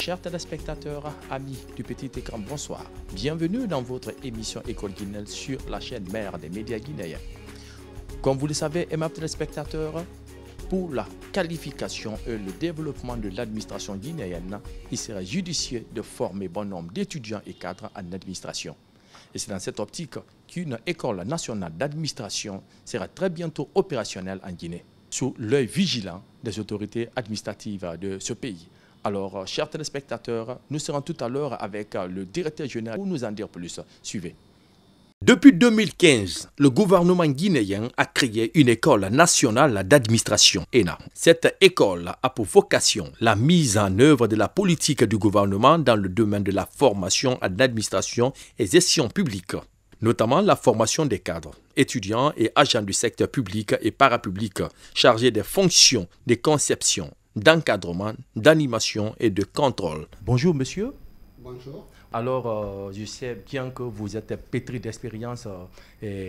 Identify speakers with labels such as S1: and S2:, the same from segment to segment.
S1: Chers téléspectateurs, amis du petit écran, bonsoir. Bienvenue dans votre émission École guinéenne sur la chaîne mère des médias guinéens. Comme vous le savez, aimables téléspectateurs, pour la qualification et le développement de l'administration guinéenne, il serait judicieux de former bon nombre d'étudiants et cadres en administration. Et c'est dans cette optique qu'une école nationale d'administration sera très bientôt opérationnelle en Guinée, sous l'œil vigilant des autorités administratives de ce pays. Alors, chers téléspectateurs, nous serons tout à l'heure avec le directeur général pour nous en dire plus. Suivez. Depuis 2015, le gouvernement guinéen a créé une école nationale d'administration, ENA. Cette école a pour vocation la mise en œuvre de la politique du gouvernement dans le domaine de la formation en administration et gestion publique, notamment la formation des cadres, étudiants et agents du secteur public et parapublic chargés des fonctions de conception, d'encadrement, d'animation et de contrôle. Bonjour monsieur.
S2: Bonjour.
S1: Alors, je sais bien que vous êtes pétri d'expérience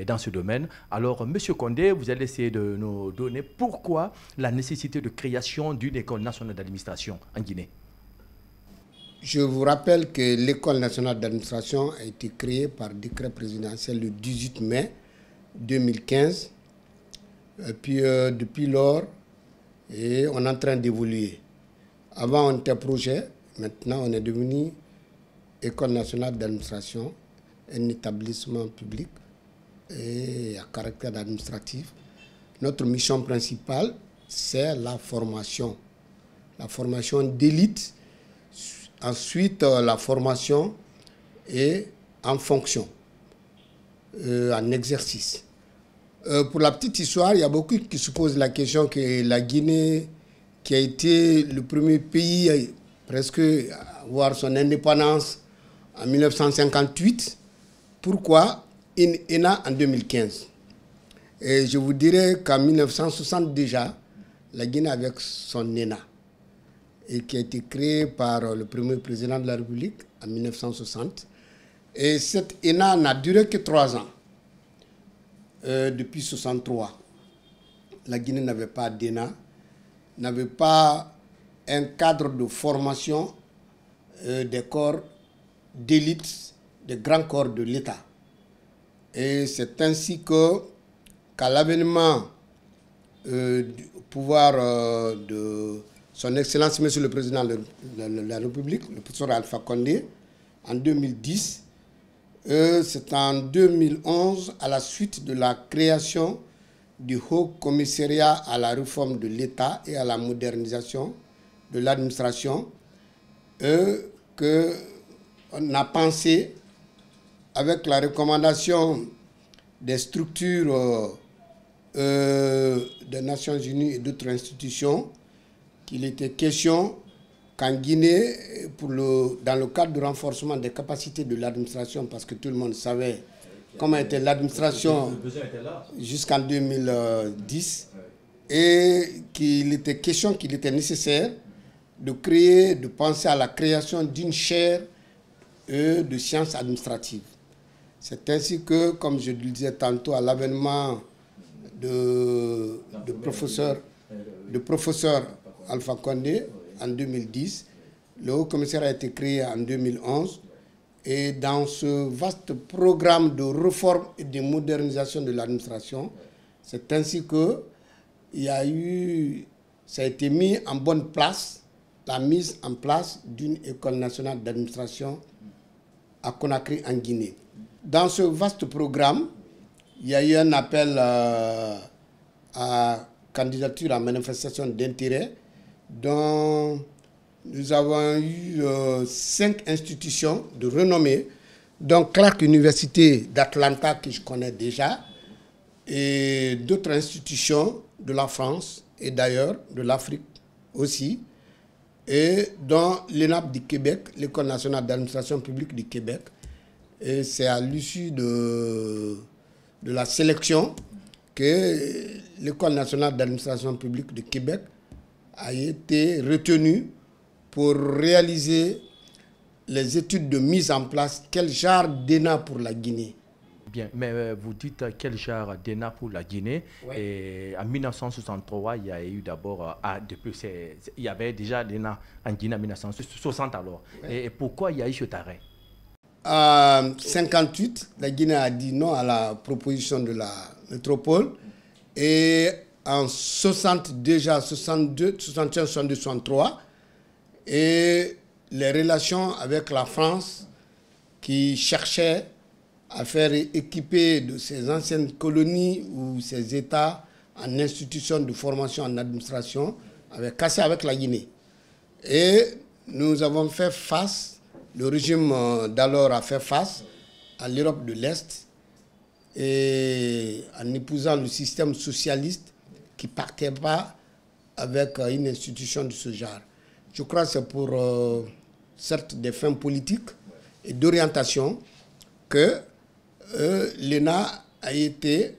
S1: dans ce domaine. Alors, monsieur Condé, vous allez essayer de nous donner pourquoi la nécessité de création d'une école nationale d'administration en Guinée.
S2: Je vous rappelle que l'école nationale d'administration a été créée par décret présidentiel le 18 mai 2015. Et puis, depuis lors, et on est en train d'évoluer. Avant, on était projet. Maintenant, on est devenu École nationale d'administration, un établissement public et à caractère administratif. Notre mission principale, c'est la formation d'élite, ensuite la formation et en fonction, en exercice. Pour la petite histoire, il y a beaucoup qui se posent la question que la Guinée, qui a été le premier pays presque à avoir son indépendance en 1958, pourquoi une ENA en 2015? Et je vous dirais qu'en 1960 déjà, la Guinée avait son ENA, et qui a été créée par le premier président de la République en 1960. Et cette ENA n'a duré que 3 ans. Depuis 1963, la Guinée n'avait pas d'ENA, n'avait pas un cadre de formation des corps d'élite, des grands corps de l'État. Et c'est ainsi qu'à l'avènement du pouvoir de son Excellence, Monsieur le Président de la République, le professeur Alpha Condé, en 2010, c'est en 2011, à la suite de la création du Haut Commissariat à la réforme de l'État et à la modernisation de l'administration, qu'on a pensé, avec la recommandation des structures des Nations Unies et d'autres institutions, qu'il était question qu'en Guinée, dans le cadre du renforcement des capacités de l'administration, parce que tout le monde savait comment était l'administration jusqu'en 2010, et qu'il était question, qu'il était nécessaire de créer, de penser à la création d'une chaire de sciences administratives. C'est ainsi que, comme je le disais tantôt, à l'avènement de professeur Alpha Condé en 2010, le Haut Commissariat a été créé en 2011, et dans ce vaste programme de réforme et de modernisation de l'administration, c'est ainsi que ça a été mis en bonne place, la mise en place d'une école nationale d'administration à Conakry en Guinée. Dans ce vaste programme, il y a eu un appel à candidature à manifestation d'intérêt dont nous avons eu 5 institutions de renommée, dont Clark Université d'Atlanta, que je connais déjà, et d'autres institutions de la France et d'ailleurs de l'Afrique aussi, et dont l'ENAP du Québec, l'École nationale d'administration publique du Québec. Et c'est à l'issue de la sélection que l'École nationale d'administration publique du Québec a été retenue pour réaliser les études de mise en place, quel genre d'ENA pour la Guinée.
S1: Bien, mais vous dites quel genre d'ENA pour la Guinée.
S2: Oui.
S1: Et en 1963, il y a eu d'abord, il y avait déjà l'ENA en Guinée en 1960 alors.
S2: Oui.
S1: Et pourquoi il y a eu cet arrêt?
S2: En 1958, la Guinée a dit non à la proposition de la métropole. Et en 60, déjà 62, 61, 62, 63, et les relations avec la France qui cherchait à faire équiper de ces anciennes colonies ou ces États en institutions de formation en administration avaient cassé avec la Guinée. Et nous avons fait face, le régime d'alors a fait face à l'Europe de l'Est et en épousant le système socialiste qui ne partait pas avec une institution de ce genre. Je crois que c'est pour, certes, des fins politiques et d'orientation que l'ENA a été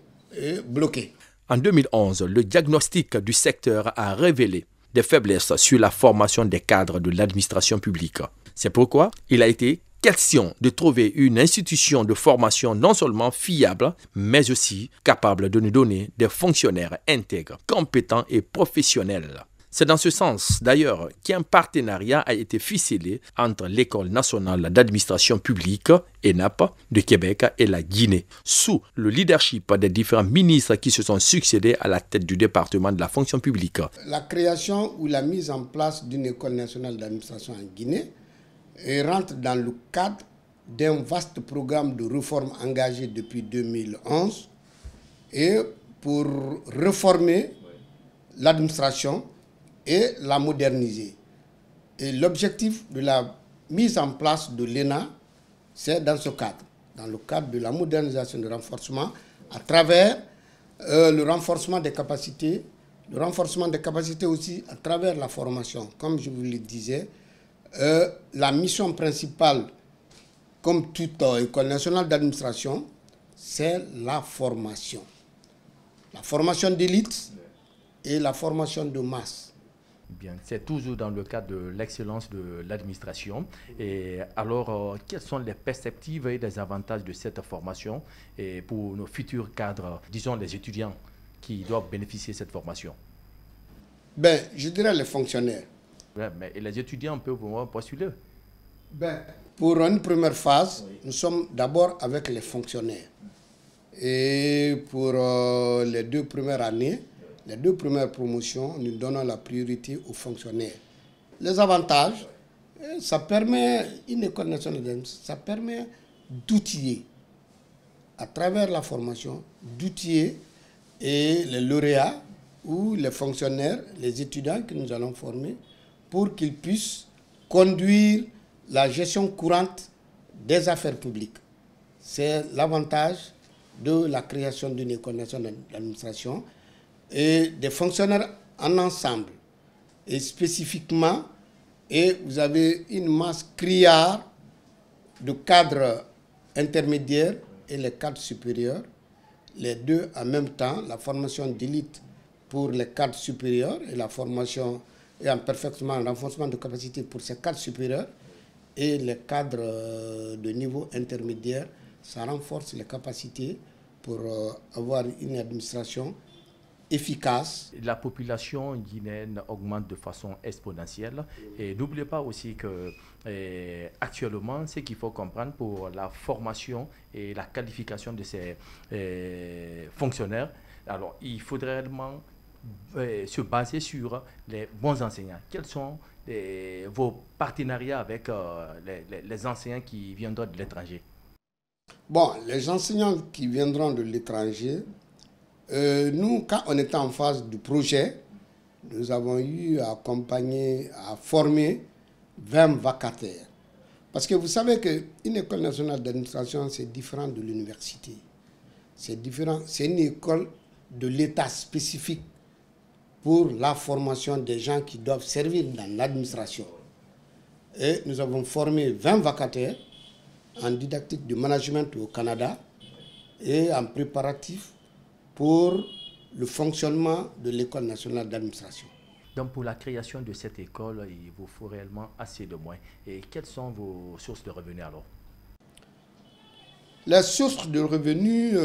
S2: bloqué.
S1: En 2011, le diagnostic du secteur a révélé des faiblesses sur la formation des cadres de l'administration publique. C'est pourquoi il a été question de trouver une institution de formation non seulement fiable, mais aussi capable de nous donner des fonctionnaires intègres, compétents et professionnels. C'est dans ce sens, d'ailleurs, qu'un partenariat a été ficelé entre l'École nationale d'administration publique, ENAP, de Québec et la Guinée, sous le leadership des différents ministres qui se sont succédés à la tête du département de la fonction publique.
S2: La création ou la mise en place d'une École nationale d'administration en Guinée rentre dans le cadre d'un vaste programme de réforme engagé depuis 2011 et pour réformer l'administration et la moderniser. Et l'objectif de la mise en place de l'ENA, c'est dans ce cadre, dans le cadre de la modernisation, du renforcement, à travers le renforcement des capacités aussi à travers la formation. Comme je vous le disais, la mission principale, comme toute école nationale d'administration, c'est la formation. La formation d'élite et la formation de masse.
S1: Bien, c'est toujours dans le cadre de l'excellence de l'administration. Et alors, quelles sont les perspectives et les avantages de cette formation et pour nos futurs cadres, disons les étudiants qui doivent bénéficier de cette formation?
S2: Ben, je dirais les fonctionnaires.
S1: Ouais, mais les étudiants peuvent postuler.
S2: Ben, pour une première phase, nous sommes d'abord avec les fonctionnaires. Et pour les 2 premières années, les 2 premières promotions, nous donnons la priorité aux fonctionnaires. Les avantages, ça permet, une école nationale d'administration, ça permet d'outiller, à travers la formation, d'outiller et les lauréats ou les fonctionnaires, les étudiants que nous allons former, pour qu'ils puissent conduire la gestion courante des affaires publiques. C'est l'avantage de la création d'une école nationale d'administration et des fonctionnaires en ensemble. Et spécifiquement, et vous avez une masse criarde de cadres intermédiaires et les cadres supérieurs, les deux en même temps, la formation d'élite pour les cadres supérieurs et la formation et un perfectionnement, un renforcement de capacité pour ces cadres supérieurs et les cadres de niveau intermédiaire, ça renforce les capacités pour avoir une administration efficace.
S1: La population guinéenne augmente de façon exponentielle et n'oubliez pas aussi que actuellement, ce qu'il faut comprendre pour la formation et la qualification de ces fonctionnaires, alors il faudrait réellement se baser sur les bons enseignants. Quels sont vos partenariats avec les enseignants qui viendront de l'étranger?
S2: Bon, les enseignants qui viendront de l'étranger, nous, quand on était en phase du projet, nous avons eu à accompagner, à former 20 vacataires. Parce que vous savez qu'une école nationale d'administration, c'est différent de l'université. C'est différent, c'est une école de l'État spécifique pour la formation des gens qui doivent servir dans l'administration. Et nous avons formé 20 vacataires en didactique du management au Canada et en préparatif pour le fonctionnement de l'École nationale d'administration.
S1: Donc pour la création de cette école, il vous faut réellement assez de moyens. Et quelles sont vos sources de revenus alors?
S2: Les sources de revenus,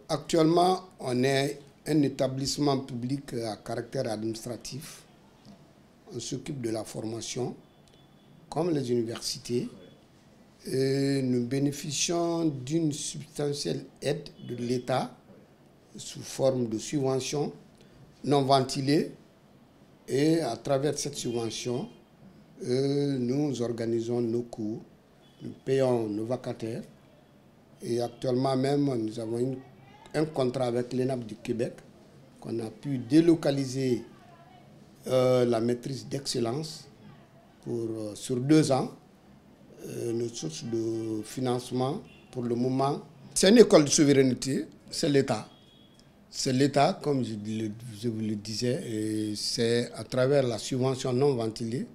S2: actuellement, on est un établissement public à caractère administratif. On s'occupe de la formation, comme les universités. Et nous bénéficions d'une substantielle aide de l'État sous forme de subventions non ventilées. Et à travers cette subvention, nous organisons nos cours, nous payons nos vacataires. Et actuellement même, nous avons un contrat avec l'ENAP du Québec qu'on a pu délocaliser la maîtrise d'excellence sur 2 ans. Nos sources de financement, pour le moment, c'est une école de souveraineté, c'est l'État. C'est l'État, comme je vous le disais, et c'est à travers la subvention non ventilée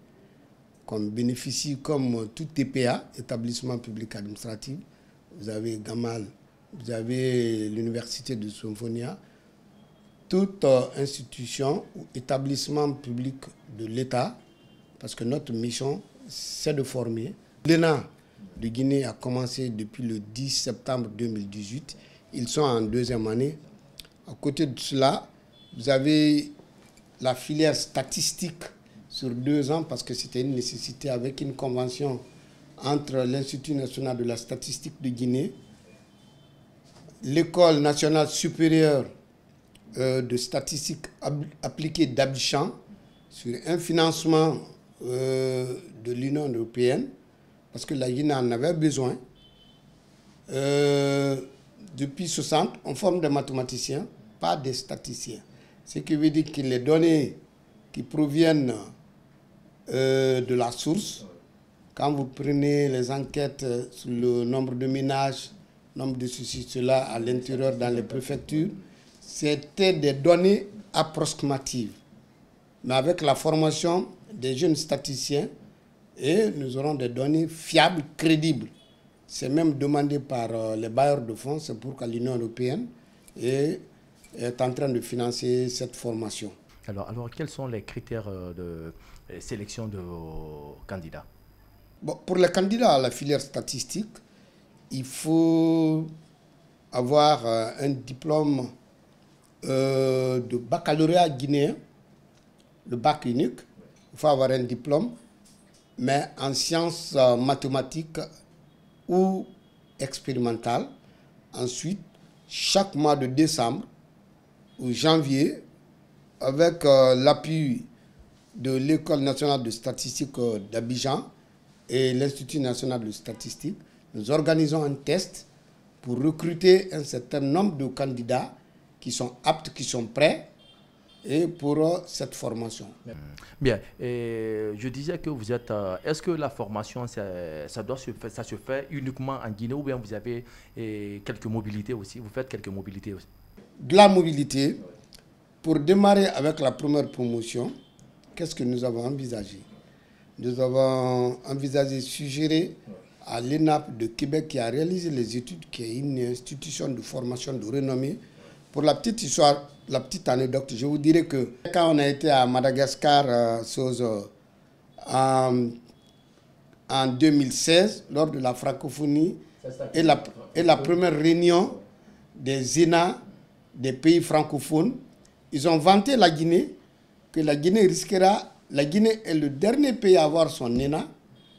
S2: qu'on bénéficie comme tout TPA, établissement public administratif. Vous avez Gamal, vous avez l'université de Symphonia, toute institution ou établissement public de l'État, parce que notre mission, c'est de former. L'ENA de Guinée a commencé depuis le 10 septembre 2018. Ils sont en 2e année. À côté de cela, vous avez la filière statistique sur 2 ans, parce que c'était une nécessité avec une convention entre l'Institut national de la statistique de Guinée, l'École nationale supérieure de statistique appliquée d'Abidjan, sur un financement de l'Union européenne, parce que la Guinée en avait besoin. Depuis 60, on forme des mathématiciens, pas des statisticiens. Ce qui veut dire que les données qui proviennent de la source, quand vous prenez les enquêtes sur le nombre de ménages, nombre de ceci, cela à l'intérieur dans les préfectures, c'était des données approximatives. Mais avec la formation des jeunes statisticiens, et nous aurons des données fiables, crédibles. C'est même demandé par les bailleurs de fonds, c'est pourquoi l'Union européenne est en train de financer cette formation.
S1: Alors quels sont les critères de sélection de vos candidats?
S2: Bon, pour les candidats à la filière statistique, il faut avoir un diplôme de baccalauréat guinéen, le bac unique. Il faut avoir un diplôme, mais en sciences mathématiques ou expérimentales. Ensuite, chaque mois de décembre ou janvier, avec l'appui de l'École nationale de statistique d'Abidjan et l'Institut national de statistique, nous organisons un test pour recruter un certain nombre de candidats qui sont aptes, qui sont prêts et pour cette formation.
S1: Bien, je disais que vous êtes... Est-ce que la formation, ça se fait uniquement en Guinée ou bien vous avez quelques mobilités aussi? Vous faites quelques mobilités aussi?
S2: De la mobilité, pour démarrer avec la première promotion, qu'est-ce que nous avons envisagé? Nous avons envisagé suggérer à l'ENAP de Québec qui a réalisé les études, qui est une institution de formation de renommée. Pour la petite histoire, la petite anecdote, je vous dirais que quand on a été à Madagascar en 2016, lors de la francophonie et la première réunion des ENA des pays francophones, ils ont vanté la Guinée, que la Guinée est le dernier pays à avoir son ENA,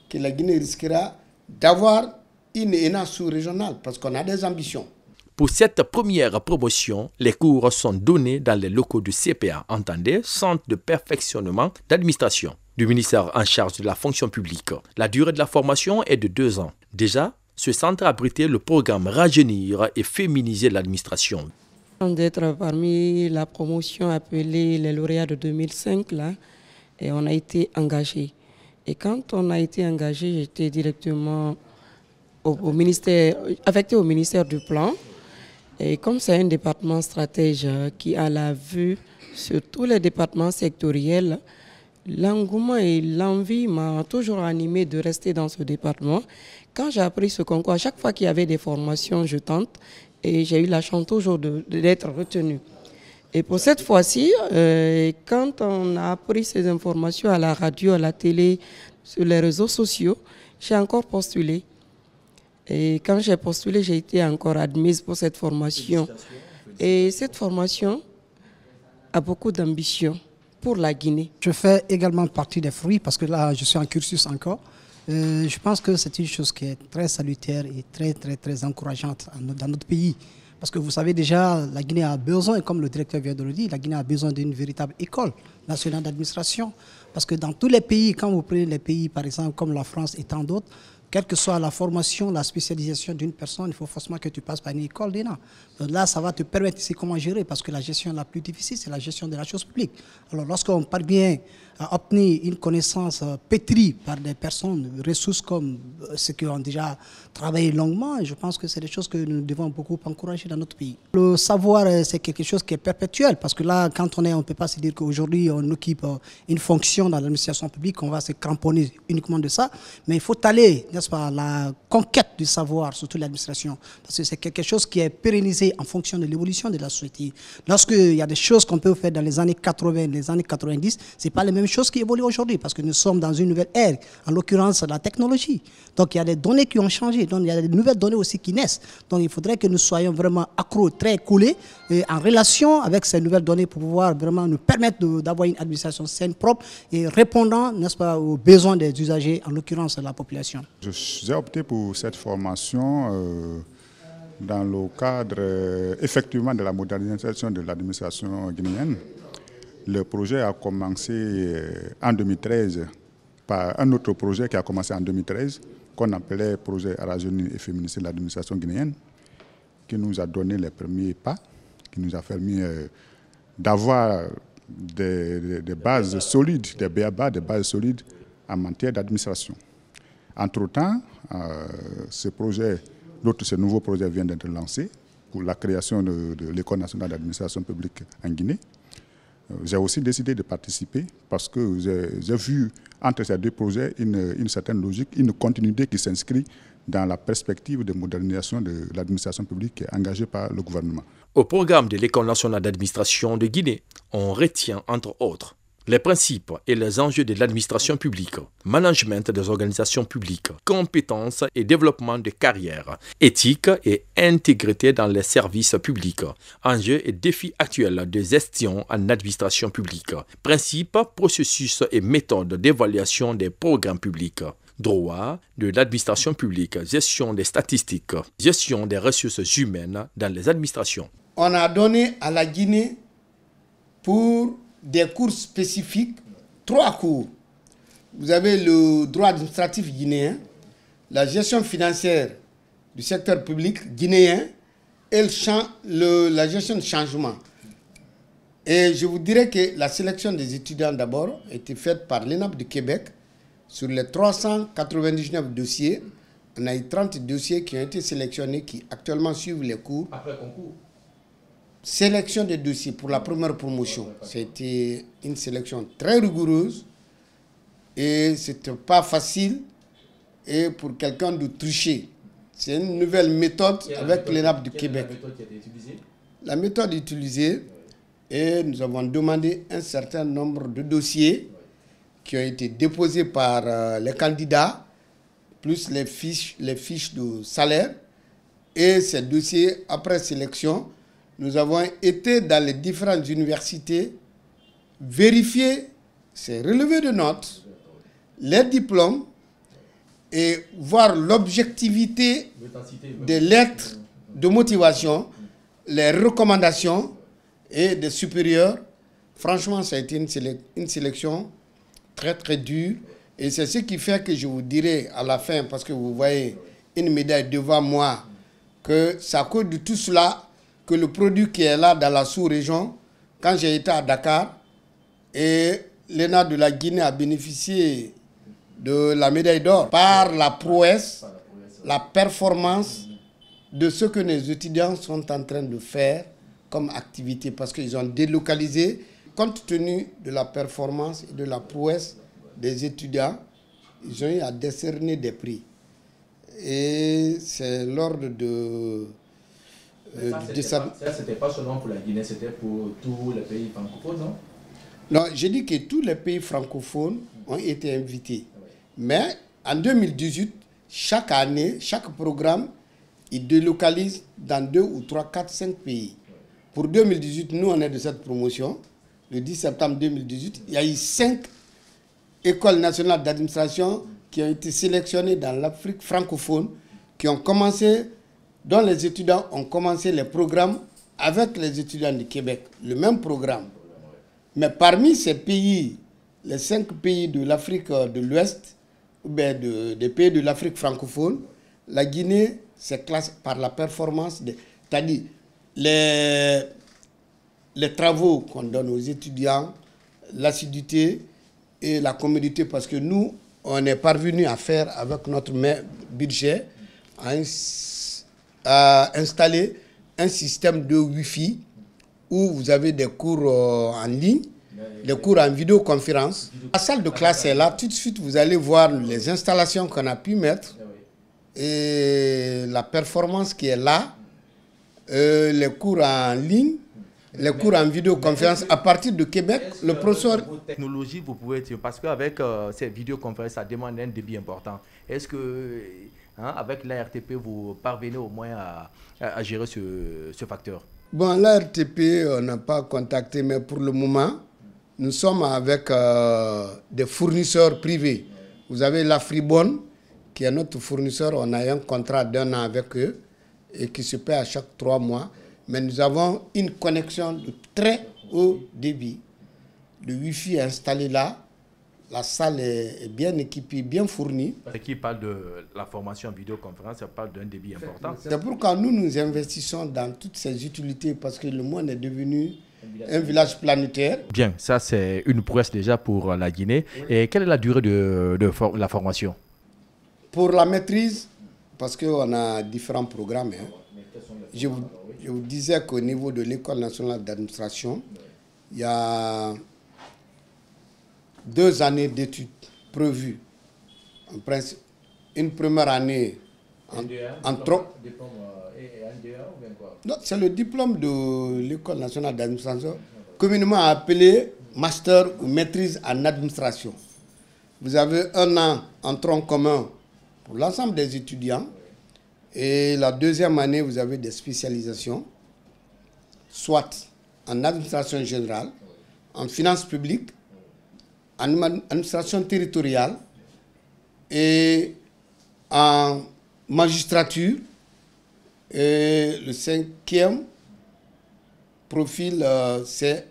S2: que la Guinée risquera d'avoir une ENA sous-régionale, parce qu'on a des ambitions.
S1: Pour cette première promotion, les cours sont donnés dans les locaux du CPA, entendez, Centre de perfectionnement d'administration, du ministère en charge de la fonction publique. La durée de la formation est de 2 ans. Déjà, ce centre abritait le programme Rajeunir et féminiser l'administration.
S3: D'être parmi la promotion appelée les lauréats de 2005, là, et on a été engagés. Et quand on a été engagé, j'étais directement affecté au ministère du Plan. Et comme c'est un département stratège qui a la vue sur tous les départements sectoriels, l'engouement et l'envie m'ont toujours animé de rester dans ce département. Quand j'ai appris ce concours, à chaque fois qu'il y avait des formations, je tente. Et j'ai eu la chance toujours d'être retenue. Et pour cette fois-ci, quand on a appris ces informations à la radio, à la télé, sur les réseaux sociaux, j'ai encore postulé. Et quand j'ai postulé, j'ai été encore admise pour cette formation. Et cette formation a beaucoup d'ambition pour la Guinée.
S4: Je fais également partie des fruits parce que là, je suis en cursus encore. Je pense que c'est une chose qui est très salutaire et très encourageante dans notre pays. Parce que vous savez déjà, la Guinée a besoin, comme le directeur vient de le dire, la Guinée a besoin d'une véritable école nationale d'administration. Parce que dans tous les pays, quand vous prenez les pays par exemple comme la France et tant d'autres, quelle que soit la formation, la spécialisation d'une personne, il faut forcément que tu passes par une école d'ENA. Donc là, ça va te permettre ici comment gérer, parce que la gestion la plus difficile, c'est la gestion de la chose publique. Alors lorsqu'on parvient à obtenir une connaissance pétrie par des personnes, ressources comme ceux qui ont déjà travaillé longuement, je pense que c'est des choses que nous devons beaucoup encourager dans notre pays. Le savoir, c'est quelque chose qui est perpétuel, parce que là, quand on ne peut pas se dire qu'aujourd'hui, on occupe une fonction dans l'administration publique, on va se cramponner uniquement de ça, mais il faut aller, n'est-ce pas, à la conquête du savoir, surtout l'administration, parce que c'est quelque chose qui est pérennisé en fonction de l'évolution de la société. Lorsqu'il y a des choses qu'on peut faire dans les années 80, les années 90, ce n'est pas les mêmes choses qui évoluent aujourd'hui, parce que nous sommes dans une nouvelle ère, en l'occurrence la technologie. Donc il y a des données qui ont changé, donc il y a des nouvelles données aussi qui naissent. Donc il faudrait que nous soyons vraiment accros, très coulés, en relation avec ces nouvelles données pour pouvoir vraiment nous permettre d'avoir une administration saine, propre et répondant, n'est-ce pas, aux besoins des usagers, en l'occurrence la population.
S5: J'ai opté pour cette formation dans le cadre effectivement de la modernisation de l'administration guinéenne. Le projet a commencé en 2013 par un autre projet qui a commencé en 2013 qu'on appelait projet à rajeunir et féminiser l'administration guinéenne, qui nous a donné les premiers pas, qui nous a permis d'avoir des bases solides, des BABA, des bases solides en matière d'administration. Entre-temps, ce nouveau projet vient d'être lancé pour la création de l'École nationale d'administration publique en Guinée. J'ai aussi décidé de participer parce que j'ai vu entre ces deux projets une certaine logique, une continuité qui s'inscrit dans la perspective de modernisation de l'administration publique qui est engagée par le gouvernement.
S1: Au programme de l'École nationale d'administration de Guinée, on retient entre autres les principes et les enjeux de l'administration publique, management des organisations publiques, compétences et développement de carrière, éthique et intégrité dans les services publics, enjeux et défis actuels de gestion en administration publique, principes, processus et méthodes d'évaluation des programmes publics, droit de l'administration publique, gestion des statistiques, gestion des ressources humaines dans les administrations.
S2: On a donné à la Guinée pour des cours spécifiques, 3 cours. Vous avez le droit administratif guinéen, la gestion financière du secteur public guinéen et la gestion de changement. Et je vous dirais que la sélection des étudiants d'abord a été faite par l'ENAP de Québec. Sur les 399 dossiers, on a eu 30 dossiers qui ont été sélectionnés, qui actuellement suivent les cours.
S1: Après concours.
S2: Sélection des dossiers pour la première promotion. C'était une sélection très rigoureuse et ce n'était pas facile et pour quelqu'un de tricher. C'est une nouvelle méthode avec l'ENAP du Québec.
S1: La méthode qui a été utilisée?
S2: La méthode utilisée, et nous avons demandé un certain nombre de dossiers qui ont été déposés par les candidats, plus les fiches de salaire. Et ces dossiers, après sélection, nous avons été dans les différentes universités, vérifier ces relevés de notes, les diplômes et voir l'objectivité des lettres de motivation, les recommandations et des supérieurs. Franchement, ça a été une sélection très dure. Et c'est ce qui fait que je vous dirai à la fin, parce que vous voyez une médaille devant moi, que c'est à cause de tout cela que le produit qui est là dans la sous-région, quand j'ai été à Dakar, et l'ENA de la Guinée a bénéficié de la médaille d'or par la prouesse, la performance de ce que les étudiants sont en train de faire comme activité, parce qu'ils ont délocalisé, compte tenu de la performance et de la prouesse des étudiants, ils ont eu à décerner des prix. Et c'est l'ordre de...
S1: Ça, c'était pas seulement pour la Guinée, c'était pour tous les pays francophones, non?
S2: Non, j'ai dit que tous les pays francophones ont été invités. Mais en 2018, chaque année, chaque programme, il délocalise dans 2 ou 3, 4, 5 pays. Pour 2018, nous, on est de cette promotion. Le 10 septembre 2018, il y a eu 5 écoles nationales d'administration qui ont été sélectionnées dans l'Afrique francophone, dont les étudiants ont commencé les programmes avec les étudiants du Québec, le même programme. Mais parmi ces pays, les 5 pays de l'Afrique de l'Ouest, ou bien des pays de l'Afrique francophone, la Guinée se classe par la performance, c'est-à-dire les travaux qu'on donne aux étudiants, l'assiduité et la commodité, parce que nous, on est parvenu à faire avec notre budget, à installer un système de Wi-Fi où vous avez des cours en ligne, des cours en vidéoconférence. La salle de classe est là. Tout de suite, vous allez voir les installations qu'on a pu mettre et la performance qui est là, les cours en ligne, les cours en vidéoconférence. À partir de Québec, le professeur...
S1: Technologie, vous pouvez dire, parce qu'avec ces vidéoconférences, ça demande un débit important. Est-ce que, avec l'ARTP, vous parvenez au moins à gérer ce facteur? Bon,
S2: l'ARTP, on n'a pas contacté, mais pour le moment, nous sommes avec des fournisseurs privés. Vous avez l'Afribon, qui est notre fournisseur. On a un contrat d'1 an avec eux et qui se paie à chaque 3 mois. Mais nous avons une connexion de très haut débit. Le Wi-Fi est installé là. La salle est bien équipée, bien fournie.
S1: Qui parle de la formation en vidéoconférence, ça parle d'un débit important.
S2: C'est pourquoi nous investissons dans toutes ces utilités, parce que le monde est devenu un village planétaire.
S1: Bien, ça c'est une prouesse déjà pour la Guinée. Et quelle est la durée de la formation?
S2: Pour la maîtrise, parce qu'on a différents programmes. Je vous disais qu'au niveau de l'École nationale d'administration, il y a 2 années d'études prévues. En principe, une première année en trop. Non, c'est le diplôme de l'École nationale d'administration, communément appelé master ou maîtrise en administration. Vous avez 1 an en tronc commun pour l'ensemble des étudiants. Et la 2e année, vous avez des spécialisations, soit en administration générale, en finances publiques, en administration territoriale et en magistrature. Et le 5e profil, c'est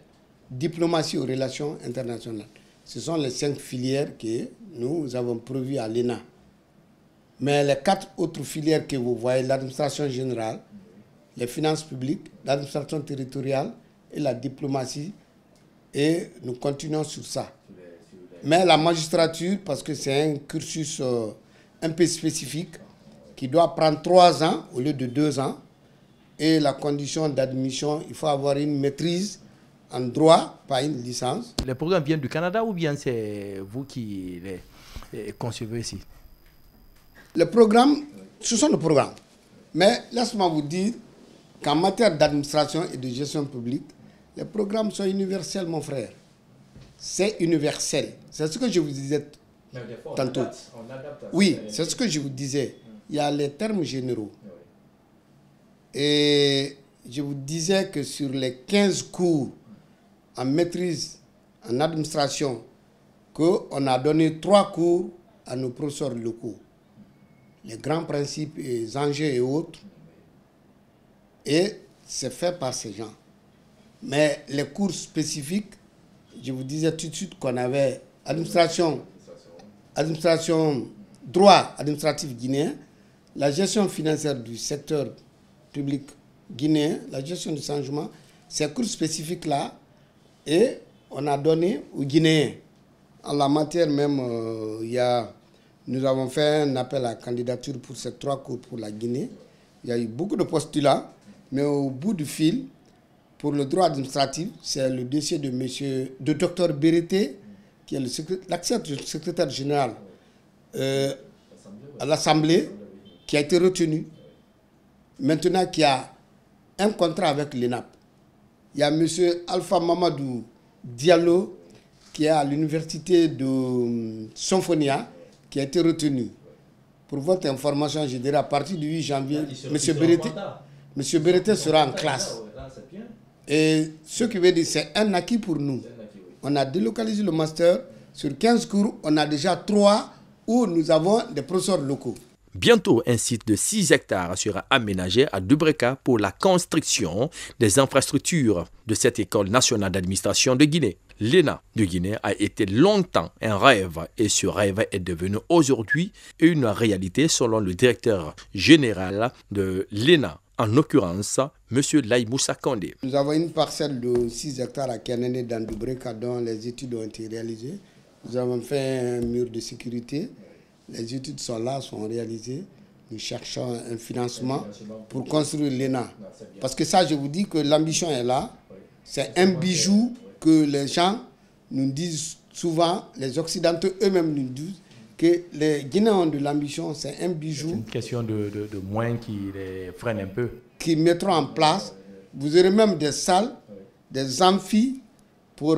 S2: diplomatie aux relations internationales. Ce sont les 5 filières que nous avons prévues à l'ENA. Mais les 4 autres filières que vous voyez, l'administration générale, les finances publiques, l'administration territoriale et la diplomatie, et nous continuons sur ça. Mais la magistrature, parce que c'est un cursus un peu spécifique, qui doit prendre 3 ans au lieu de 2 ans, et la condition d'admission, il faut avoir une maîtrise en droit, pas une licence.
S1: Les programmes viennent du Canada ou bien c'est vous qui les concevez ici?
S2: Les programmes, ce sont nos programmes. Mais laisse-moi vous dire qu'en matière d'administration et de gestion publique, les programmes sont universels, mon frère. C'est universel. C'est ce que je vous disais tantôt. Oui, c'est ce que je vous disais. Il y a les termes généraux. Et je vous disais que sur les 15 cours en maîtrise, en administration, qu'on a donné 3 cours à nos professeurs locaux. Les grands principes et enjeux et autres. Et c'est fait par ces gens. Mais les cours spécifiques, je vous disais tout de suite qu'on avait administration, droit administratif guinéen, la gestion financière du secteur public guinéen, la gestion du changement, ces cours spécifiques-là, et on a donné aux Guinéens. En la matière même, nous avons fait un appel à candidature pour ces 3 cours pour la Guinée. Il y a eu beaucoup de postulats, mais au bout du fil, pour le droit administratif, c'est le dossier de Dr Bérété, qui est l'actuel secrétaire général à l'Assemblée, qui a été retenu. Maintenant qu'il y a un contrat avec l'ENAP. Il y a M. Alpha Mamadou Diallo, qui est à l'université de Symphonia, qui a été retenu pour votre information, je dirais à partir du 8 janvier, M. Berete sera en classe. Et ce qui veut dire c'est un acquis pour nous. On a délocalisé le master. Sur 15 cours, on a déjà 3 où nous avons des professeurs locaux.
S1: Bientôt, un site de 6 hectares sera aménagé à Dubreka pour la construction des infrastructures de cette école nationale d'administration de Guinée. L'ENA de Guinée a été longtemps un rêve et ce rêve est devenu aujourd'hui une réalité selon le directeur général de l'ENA, en l'occurrence M. Laye Moussa Kandé.
S2: Nous avons une parcelle de 6 hectares à Kianene dans Dubreka dont les études ont été réalisées. Nous avons fait un mur de sécurité. Les études sont là, sont réalisées. Nous cherchons un financement pour construire l'ENA. Parce que ça, je vous dis que l'ambition est là. C'est un bijou que les gens nous disent souvent, les Occidentaux eux-mêmes nous disent que les Guinéens ont de l'ambition. C'est un bijou.
S1: C'est une question de moyens qui les freine un peu.
S2: Qui mettront en place. Vous aurez même des salles, des amphis pour,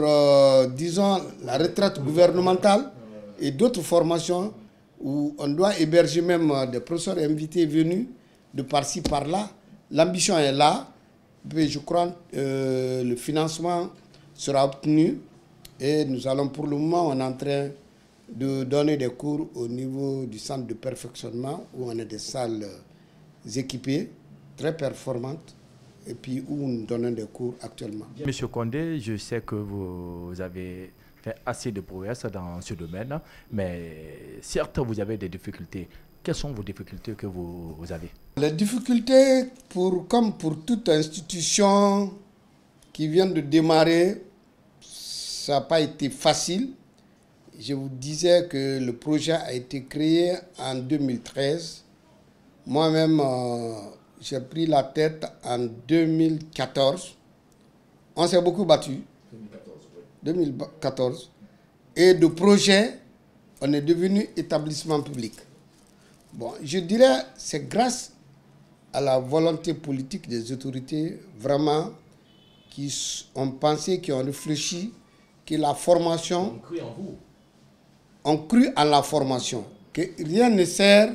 S2: disons, la retraite gouvernementale et d'autres formations où on doit héberger même des professeurs invités venus de par-ci, par-là. L'ambition est là. Mais je crois que le financement sera obtenu et nous allons pour le moment, on est en train de donner des cours au niveau du centre de perfectionnement où on a des salles équipées, très performantes, et puis où nous donnons des cours actuellement.
S1: Monsieur Kandé, je sais que vous avez fait assez de progrès dans ce domaine, mais certes, vous avez des difficultés. Quelles sont vos difficultés que vous avez?
S2: Les difficultés, comme pour toute institution qui vient de démarrer, ça n'a pas été facile. Je vous disais que le projet a été créé en 2013. Moi-même, j'ai pris la tête en 2014. On s'est beaucoup battu. 2014. Et de projet, on est devenu établissement public. Bon, je dirais que c'est grâce à la volonté politique des autorités, vraiment, qui ont pensé, qui ont réfléchi, que la formation...
S1: On cru en vous.
S2: On cru en la formation. Que rien ne sert,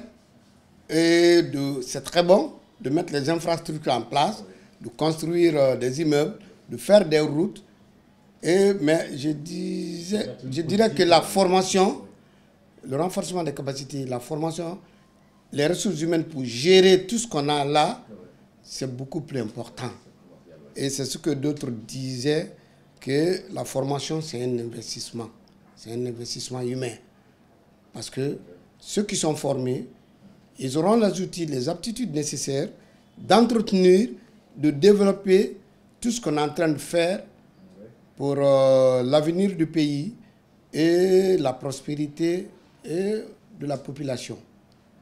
S2: c'est très bon de mettre les infrastructures en place, de construire des immeubles, de faire des routes. Mais je dirais que la formation, le renforcement des capacités, la formation, les ressources humaines pour gérer tout ce qu'on a là, c'est beaucoup plus important. Et c'est ce que d'autres disaient, que la formation, c'est un investissement. C'est un investissement humain. Parce que ceux qui sont formés, ils auront les outils, les aptitudes nécessaires d'entretenir, de développer tout ce qu'on est en train de faire pour l'avenir du pays et la prospérité et de la population.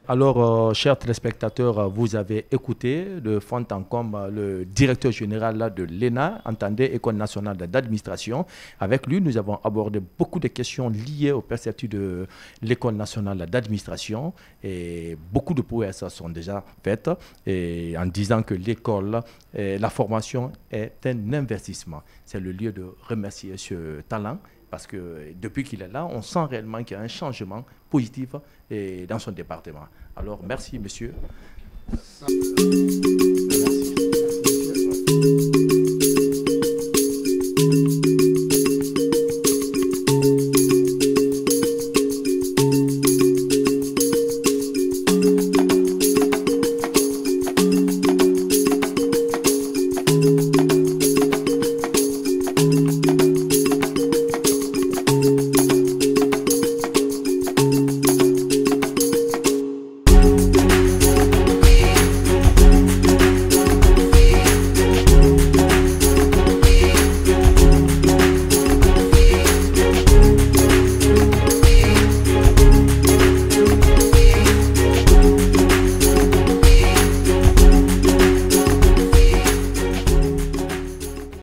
S1: Alors, chers téléspectateurs, vous avez écouté de fond en comble le directeur général de l'ENA, entendez, École nationale d'administration. Avec lui, nous avons abordé beaucoup de questions liées aux perspectives de l'École nationale d'administration. Et beaucoup de prouesses sont déjà faites et en disant que l'école, la formation est un investissement. C'est le lieu de remercier ce talent. Parce que depuis qu'il est là, on sent réellement qu'il y a un changement positif dans son département. Alors, merci, monsieur.